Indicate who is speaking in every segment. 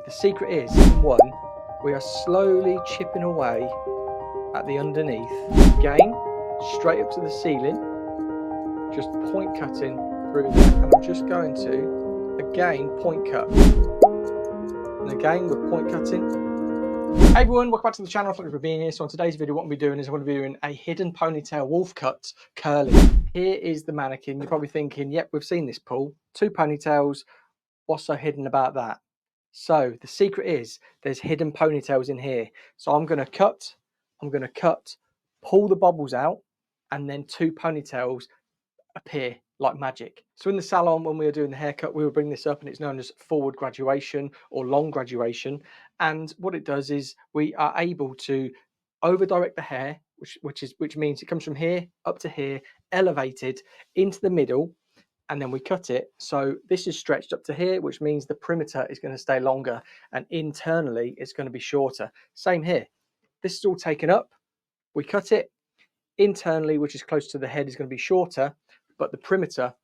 Speaker 1: The secret is, one, we are slowly chipping away at the underneath. Again, straight up to the ceiling, just point cutting through there. And I'm just going to, again, point cut. And again, we're point cutting. Hey everyone, welcome back to the channel. Thank you for being here. So on today's video, what I'm going to be doing is I'm going to be doing a hidden ponytail wolf cut curling. Here is the mannequin. You're probably thinking, yep, we've seen this pull. Two ponytails. What's so hidden about that? So the secret is there's hidden ponytails in here. So I'm going to cut, pull the bobbles out, and then two ponytails appear like magic. So in the salon, when we were doing the haircut, we would bring this up, and it's known as forward graduation or long graduation. And what it does is we are able to over direct the hair, which means it comes from here up to here, elevated into the middle, and then we cut it. So this is stretched up to here, which means the perimeter is going to stay longer, and internally it's going to be shorter. Same here. This is all taken up. We cut it internally, which is close to the head, is going to be shorter, but the perimeter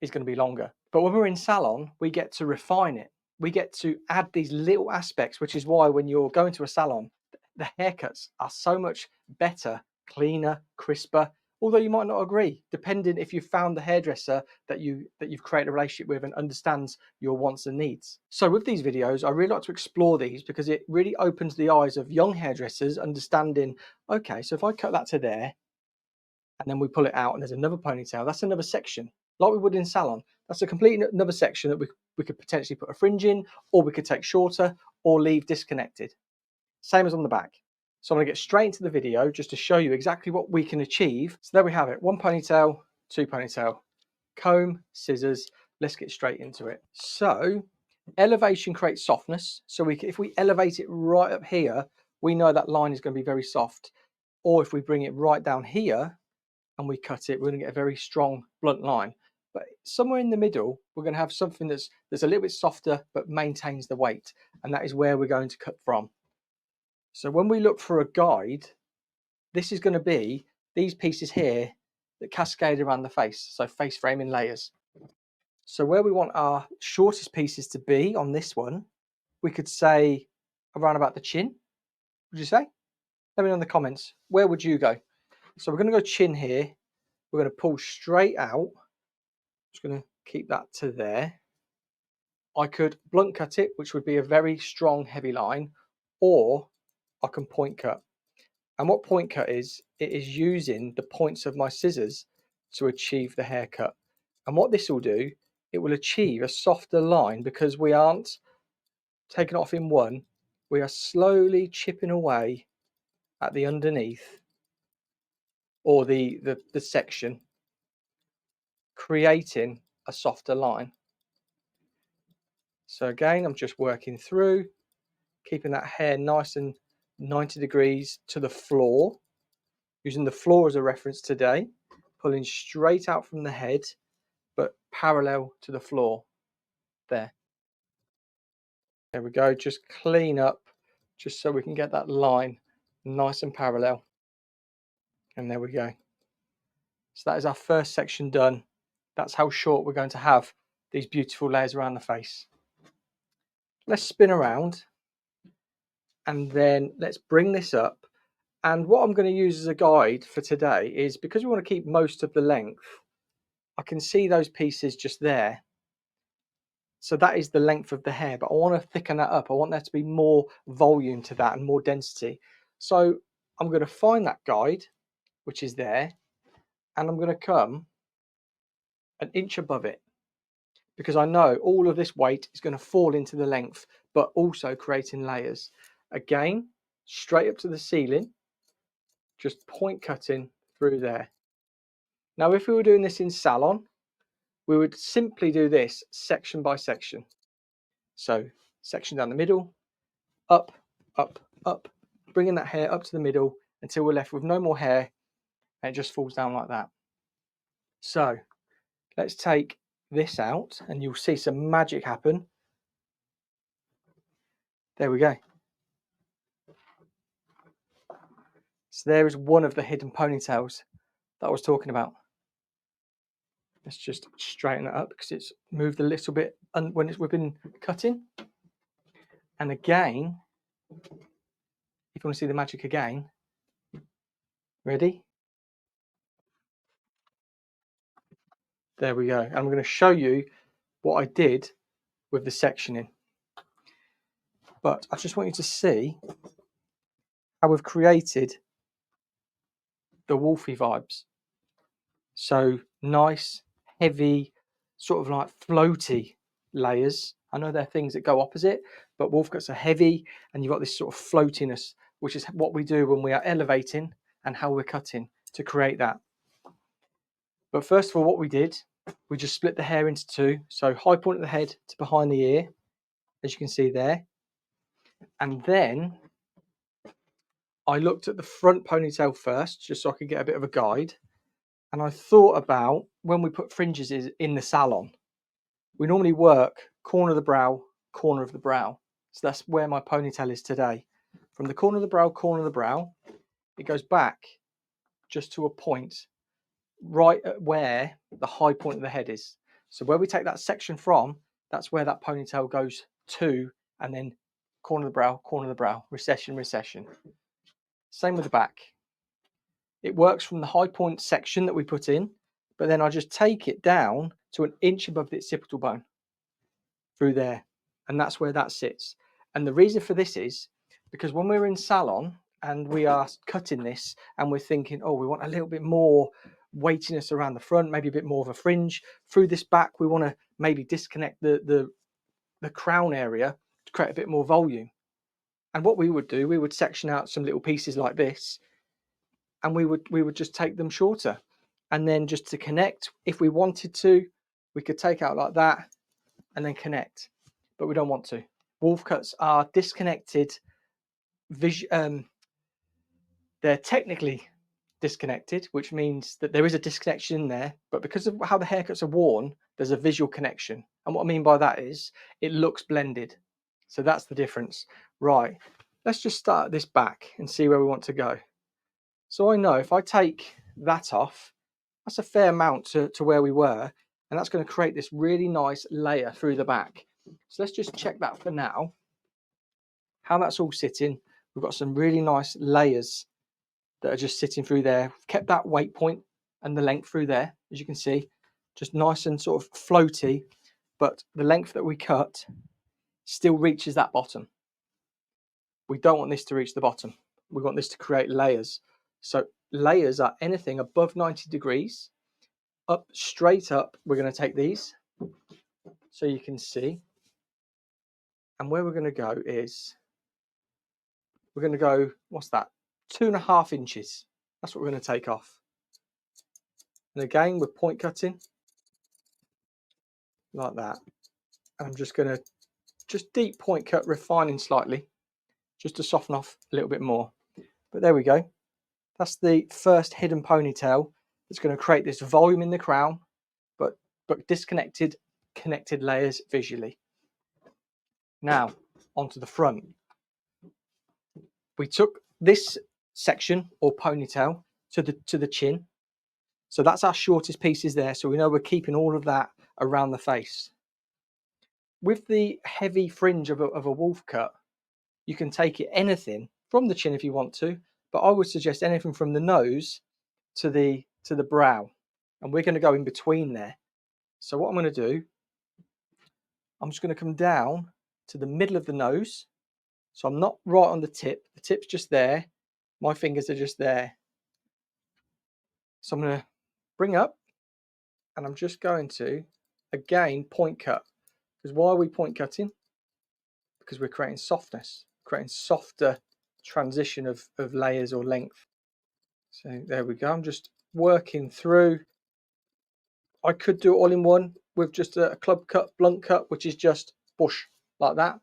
Speaker 1: is going to be longer. But when we're in salon, we get to refine it. We get to add these little aspects, which is why when you're going to a salon, the haircuts are so much better, cleaner, crisper. Although you might not agree, depending if you've found the hairdresser that you've created a relationship with and understands your wants and needs. So with these videos, I really like to explore these because it really opens the eyes of young hairdressers, understanding, okay, so if I cut that to there, and then we pull it out and there's another ponytail, that's another section, like we would in salon. That's a complete another section that we could potentially put a fringe in, or we could take shorter or leave disconnected. Same as on the back. So I'm going to get straight into the video just to show you exactly what we can achieve. So there we have it. One ponytail, two ponytail, comb, scissors. Let's get straight into it. So elevation creates softness. So if we elevate it right up here, we know that line is going to be very soft. Or if we bring it right down here and we cut it, we're going to get a very strong blunt line. But somewhere in the middle, we're going to have something that's a little bit softer but maintains the weight. And that is where we're going to cut from. So when we look for a guide, this is going to be these pieces here that cascade around the face. So face framing layers. So where we want our shortest pieces to be on this one, we could say around about the chin. Would you say? Let me know in the comments. Where would you go? So we're going to go chin here. We're going to pull straight out. Just going to keep that to there. I could blunt cut it, which would be a very strong, heavy line, or I can point cut. And what point cut is, it is using the points of my scissors to achieve the haircut. And what this will do, it will achieve a softer line because we aren't taking off in one. We are slowly chipping away at the underneath, or the section, creating a softer line. So again, I'm just working through, keeping that hair nice and 90 degrees to the floor, using the floor as a reference today, pulling straight out from the head, but parallel to the floor. There we go. Just clean up, just so we can get that line nice and parallel. And there we go. So that is our first section done. That's how short we're going to have these beautiful layers around the face. Let's spin around, and then let's bring this up. And what I'm going to use as a guide for today is, because we want to keep most of the length, I can see those pieces just there. So that is the length of the hair, but I want to thicken that up. I want there to be more volume to that and more density. So I'm going to find that guide, which is there, and I'm going to come an inch above it, because I know all of this weight is going to fall into the length, but also creating layers. Again, straight up to the ceiling, just point cutting through there. Now, if we were doing this in salon, we would simply do this section by section. So section down the middle, up, up, up, bringing that hair up to the middle until we're left with no more hair, and it just falls down like that. So let's take this out and you'll see some magic happen. There we go. So there is one of the hidden ponytails that I was talking about. Let's just straighten it up because it's moved a little bit when we've been cutting. And again, if you want to see the magic again, ready? There we go. And I'm going to show you what I did with the sectioning. But I just want you to see how we've created the wolfy vibes. So nice, heavy, sort of like floaty layers. I know they're things that go opposite, but wolfcuts are heavy and you've got this sort of floatiness, which is what we do when we are elevating and how we're cutting to create that. But first of all, what we did, we just split the hair into two. So high point of the head to behind the ear, as you can see there. And then I looked at the front ponytail first, just so I could get a bit of a guide. And I thought about when we put fringes in the salon, we normally work corner of the brow, corner of the brow. So that's where my ponytail is today. From the corner of the brow, it goes back just to a point right at where the high point of the head is. So where we take that section from, that's where that ponytail goes to, and then corner of the brow, recession, recession. Same with the back. It works from the high point section that we put in, but then I just take it down to an inch above the occipital bone through there, and that's where that sits. And the reason for this is because when we're in salon and we are cutting this and we're thinking, oh, we want a little bit more weightiness around the front, maybe a bit more of a fringe through this back, we want to maybe disconnect the crown area to create a bit more volume. And what we would do, we would section out some little pieces like this, and we would just take them shorter, and then just to connect, if we wanted to, we could take out like that and then connect, but we don't want to. Wolf cuts are disconnected. They're technically disconnected, which means that there is a disconnection in there, but because of how the haircuts are worn, there's a visual connection. And what I mean by that is it looks blended. So that's the difference. Right, let's just start at this back and see where we want to go. So I know if I take that off, that's a fair amount to where we were, and that's going to create this really nice layer through the back. So let's just check that for now, how that's all sitting. We've got some really nice layers that are just sitting through there. We've kept that weight point and the length through there, as you can see, just nice and sort of floaty, but the length that we cut still reaches that bottom. We don't want this to reach the bottom. We want this to create layers. So layers are anything above 90 degrees, up, straight up. We're going to take these so you can see. And where we're going to go is, we're going to go, what's that? 2.5 inches. That's what we're going to take off. And again, we're point cutting like that. And I'm just going to deep point cut, refining slightly, just to soften off a little bit more. But there we go. That's the first hidden ponytail that's going to create this volume in the crown, but disconnected, connected layers visually. Now, onto the front. We took this section or ponytail to the chin. So that's our shortest pieces there. So we know we're keeping all of that around the face. With the heavy fringe of a wolf cut, you can take it anything from the chin if you want to, but I would suggest anything from the nose to the brow, and we're going to go in between there. So what I'm going to do, I'm just going to come down to the middle of the nose. So I'm not right on the tip's just there, my fingers are just there. So I'm going to bring up, and I'm just going to again point cut. Because why are we point cutting? Because we're creating softness, creating softer transition of layers or length. So there we go. I'm just working through. I could do it all in one with just a club cut, blunt cut, which is just bush like that.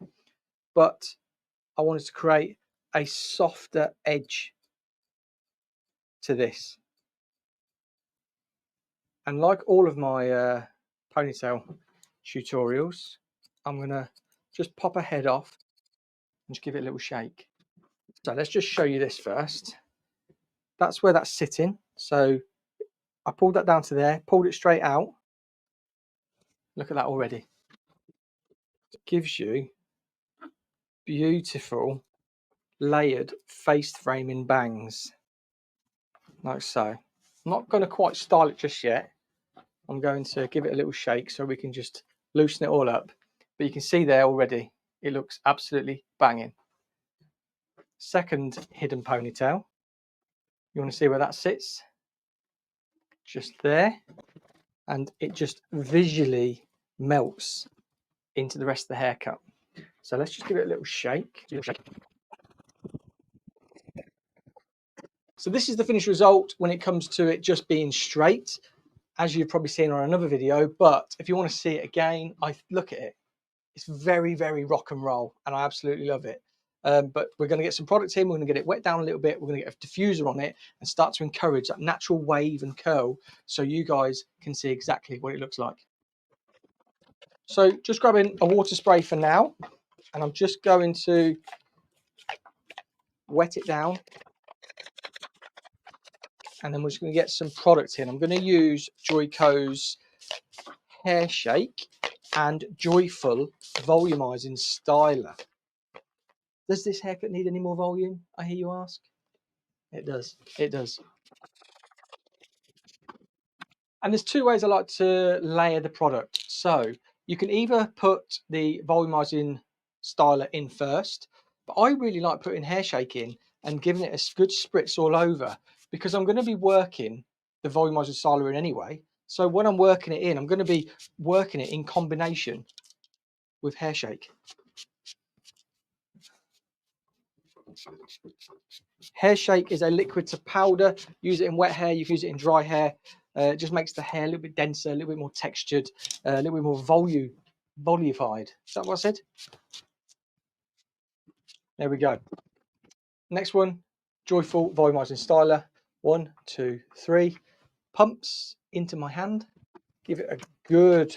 Speaker 1: But I wanted to create a softer edge to this. And like all of my ponytail tutorials, I'm going to just pop a head off and just give it a little shake. So let's just show you this first. That's where that's sitting. So I pulled that down to there, pulled it straight out. Look at that already. It gives you beautiful layered face framing bangs, like so. I'm not going to quite style it just yet. I'm going to give it a little shake so we can just loosen it all up. But you can see there already, it looks absolutely banging. Second hidden ponytail. You want to see where that sits? Just there. And it just visually melts into the rest of the haircut. So let's just give it a little shake. So this is the finished result when it comes to it just being straight, as you've probably seen on another video. But if you want to see it again, look at it. It's very, very rock and roll, and I absolutely love it. But we're going to get some product in, we're going to get it wet down a little bit, we're going to get a diffuser on it and start to encourage that natural wave and curl so you guys can see exactly what it looks like. So just grabbing a water spray for now, and I'm just going to wet it down, and then we're just going to get some product in. I'm going to use Joico's Hair Shake and Joyful Volumizing Styler. Does this haircut need any more volume, I hear you ask? It does. It does. And there's two ways I like to layer the product. So you can either put the volumizing styler in first, but I really like putting hair shake in and giving it a good spritz all over, because I'm going to be working the volumizing styler in anyway. So when I'm working it in, I'm going to be working it in combination with hair shake. Hair shake is a liquid to powder. Use it in wet hair, you can use it in dry hair. It just makes the hair a little bit denser, a little bit more textured, a little bit more voluified. Is that what I said? There we go. Next one, Joyful Volumizing Styler. 1, 2, 3. Pumps into my hand. Give it a good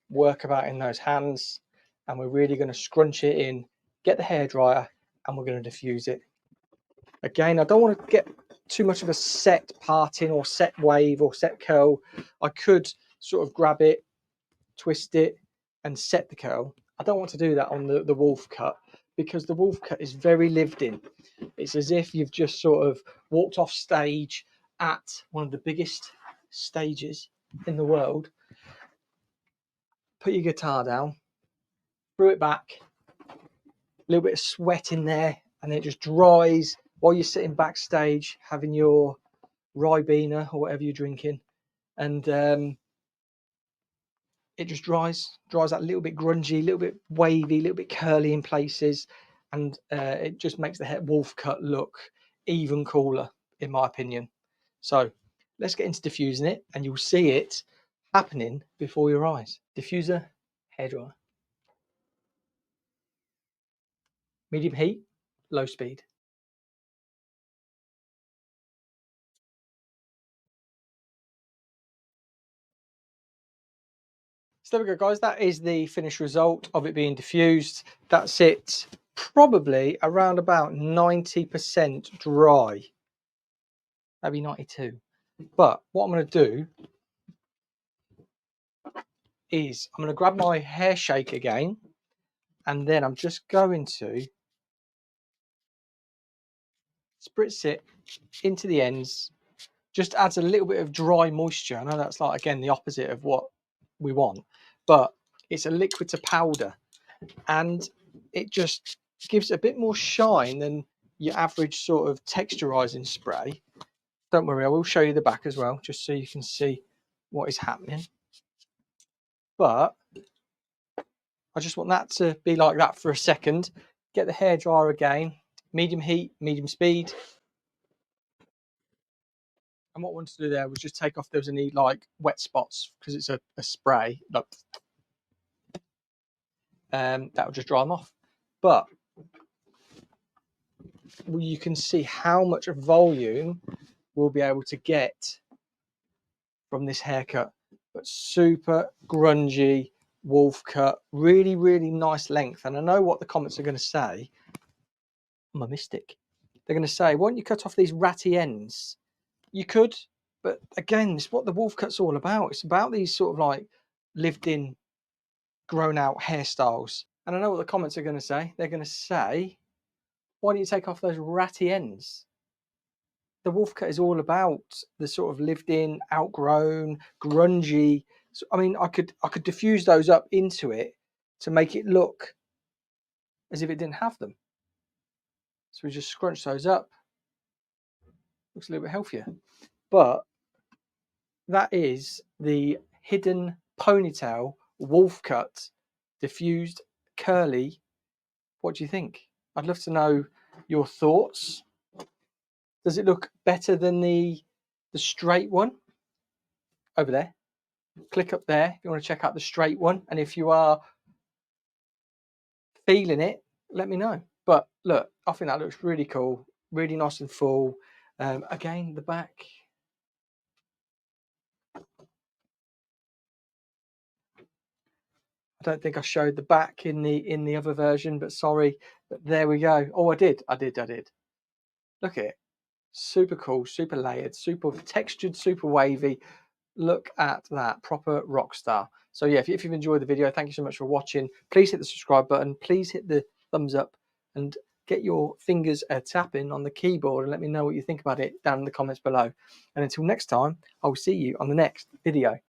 Speaker 1: work about in those hands. And we're really going to scrunch it in, get the hairdryer, and we're going to diffuse it. Again, I don't want to get too much of a set parting or set wave or set curl. I could sort of grab it, twist it, and set the curl. I don't want to do that on the wolf cut, because the wolf cut is very lived in. It's as if you've just sort of walked off stage at one of the biggest stages in the world, put your guitar down, threw it back, a little bit of sweat in there, and it just dries while you're sitting backstage having your Ribena or whatever you're drinking, and it just dries that little bit grungy, a little bit wavy, a little bit curly in places, and it just makes the hair wolf cut look even cooler, in my opinion. So let's get into diffusing it, and you'll see it happening before your eyes. Diffuser, hairdryer, medium heat, low speed. So there we go, guys. That is the finished result of it being diffused. That's it, probably around about 90% dry, maybe 92. But what I'm going to do is I'm going to grab my hair shake again, and then I'm just going to spritz it into the ends. Just adds a little bit of dry moisture. I know that's like, again, the opposite of what we want, but it's a liquid to powder, and it just gives a bit more shine than your average sort of texturizing spray. Don't worry, I will show you the back as well, just so you can see what is happening. But I just want that to be like that for a second. Get the hairdryer again, medium heat, medium speed. And what I wanted to do there was just take off if there was any like wet spots, because it's a spray. Look, that will just dry them off. But you can see how much volume we'll be able to get from this haircut. But super grungy wolf cut, really, really nice length. And I know what the comments are going to say. I'm a mystic. They're going to say, why don't you cut off these ratty ends? You could, but again, it's what the wolf cut's all about. It's about these sort of like lived in, grown out hairstyles. And I know what the comments are going to say. They're going to say, why don't you take off those ratty ends? The wolfcut is all about the sort of lived-in, outgrown, grungy. So, I mean, I could diffuse those up into it to make it look as if it didn't have them. So we just scrunch those up. Looks a little bit healthier. But that is the hidden ponytail wolfcut diffused curly. What do you think? I'd love to know your thoughts. Does it look better than the straight one over there? Click up there if you want to check out the straight one, and if you are feeling it, let me know. But look, I think that looks really cool, really nice and full. Again, the back. I don't think I showed the back in the other version, but sorry. But there we go. Oh, I did. Look at it. Super cool, super layered, super textured, super wavy. Look at that, proper rock star. So yeah, if you've enjoyed the video, thank you so much for watching. Please hit the subscribe button. Please hit the thumbs up and get your fingers tapping on the keyboard and let me know what you think about it down in the comments below. And until next time, I will see you on the next video.